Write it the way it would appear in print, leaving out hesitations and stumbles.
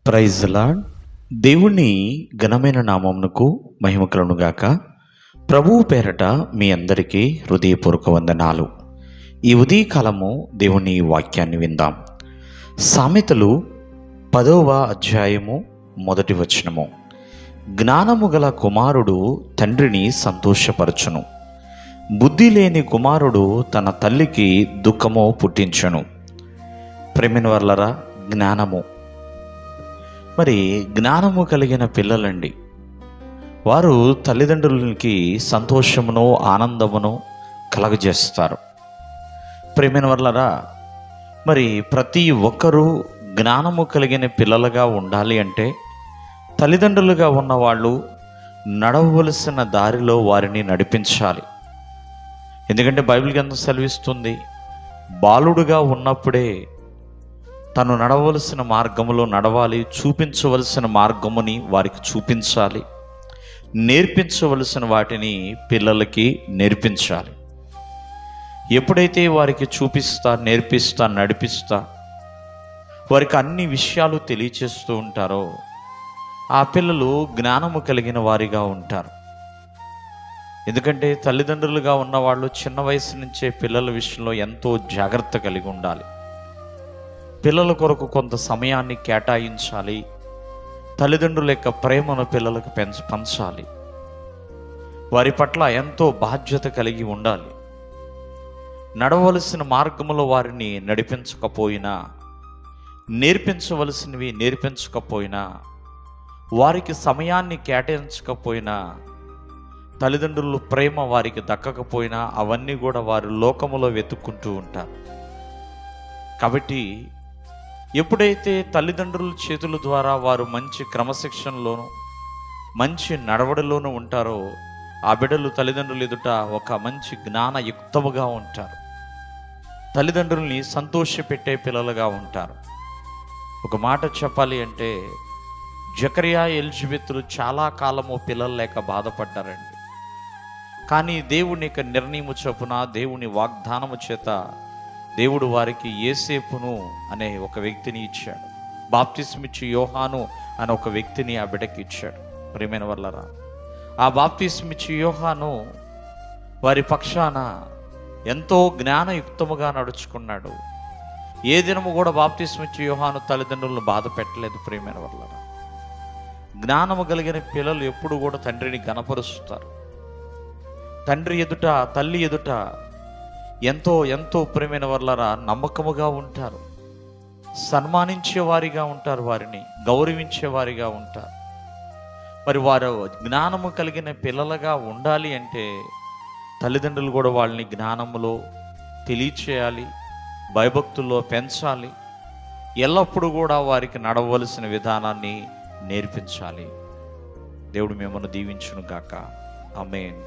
Praise lord. దేవుని ఘనమైన నామమునకు మహిమ కలుగునుగాక. ప్రభువు పేరట మీ అందరికీ హృదయపూర్వక వందనాలు. ఈ ఉదయకాలము దేవుని వాక్యాన్ని విందాం. సామెతలు 10వ అధ్యాయము 1వ వచనము. జ్ఞానము గల కుమారుడు తండ్రిని సంతోషపరచును, బుద్ధి లేని కుమారుడు తన తల్లికి దుఃఖము పుట్టించును. ప్రేమిన వర్లరా, జ్ఞానము మరి జ్ఞానము కలిగిన పిల్లలండి, వారు తల్లిదండ్రులకి సంతోషమును ఆనందమును కలగజేస్తారు. ప్రేమైన వర్లరా, మరి ప్రతి ఒక్కరూ జ్ఞానము కలిగిన పిల్లలుగా ఉండాలి అంటే తల్లిదండ్రులుగా ఉన్నవాళ్ళు నడవవలసిన దారిలో వారిని నడిపించాలి. ఎందుకంటే బైబిల్ గ్రంథం సెలవిస్తుంది, బాలుడుగా ఉన్నప్పుడే తను నడవలసిన మార్గములో నడవాలి, చూపించవలసిన మార్గముని వారికి చూపించాలి, నేర్పించవలసిన వాటిని పిల్లలకి నేర్పించాలి. ఎప్పుడైతే వారికి చూపిస్తా, నేర్పిస్తా, నడిపిస్తా, వారికి అన్ని విషయాలు తెలియచేస్తూ ఉంటారో ఆ పిల్లలు జ్ఞానము కలిగిన వారిగా ఉంటారు. ఎందుకంటే తల్లిదండ్రులుగా ఉన్నవాళ్ళు చిన్న వయసు నుంచే పిల్లల విషయంలో ఎంతో జాగ్రత్త కలిగి ఉండాలి. పిల్లల కొరకు కొంత సమయాన్ని కేటాయించాలి. తల్లిదండ్రుల యొక్క ప్రేమను పిల్లలకు పంచాలి. వారి పట్ల ఎంతో బాధ్యత కలిగి ఉండాలి. నడవలసిన మార్గంలో వారిని నడిపించకపోయినా, నేర్పించవలసినవి నేర్పించకపోయినా, వారికి సమయాన్ని కేటాయించకపోయినా, తల్లిదండ్రుల ప్రేమ వారికి దక్కకపోయినా అవన్నీ కూడా వారు లోకములో వెతుక్కుంటూ ఉంటారు. కాబట్టి ఎప్పుడైతే తల్లిదండ్రుల చేతుల ద్వారా వారు మంచి క్రమశిక్షణలోను మంచి నడవడిలోనూ ఉంటారో ఆ బిడ్డలు తల్లిదండ్రులు ఎదుట ఒక మంచి జ్ఞానయుక్తముగా ఉంటారు. తల్లిదండ్రుల్ని సంతోషపెట్టే పిల్లలుగా ఉంటారు. ఒక మాట చెప్పాలి అంటే జకరియా, ఎలిజబెత్లు చాలా కాలము పిల్లలు లేక బాధపడ్డారండి. కానీ దేవుని యొక్క నిర్ణయము చొప్పున, దేవుని వాగ్దానము చేత దేవుడు వారికి యేసేపును అనే ఒక వ్యక్తిని ఇచ్చాడు. బాప్తిస్మిచ్చి యోహాను అనే ఒక వ్యక్తిని ఆ బిడ్డకి ఇచ్చాడు. ప్రియమైన వర్లరా, ఆ బాప్తిస్మిచ్చి యోహాను వారి పక్షాన ఎంతో జ్ఞానయుక్తముగా నడుచుకున్నాడు. ఏ దినము కూడా బాప్తిస్మిచ్చి యోహాను తల్లిదండ్రులను బాధ పెట్టలేదు. ప్రియమైన వర్లరా, జ్ఞానము కలిగిన పిల్లలు ఎప్పుడు కూడా తండ్రిని గణపరుస్తారు. తండ్రి ఎదుట, తల్లి ఎదుట ఎంతో ఎంతో ప్రేమైన వర్లరా నమ్మకముగా ఉంటారు. సన్మానించేవారిగా ఉంటారు, వారిని గౌరవించేవారిగా ఉంటారు. మరి వారు జ్ఞానము కలిగిన పిల్లలుగా ఉండాలి అంటే తల్లిదండ్రులు కూడా వాళ్ళని జ్ఞానములో తెలియచేయాలి, భయభక్తుల్లో పెంచాలి, ఎల్లప్పుడూ కూడా వారికి నడవలసిన విధానాన్ని నేర్పించాలి. దేవుడు మిమ్మల్ని దీవించును గాక. ఆమేన్.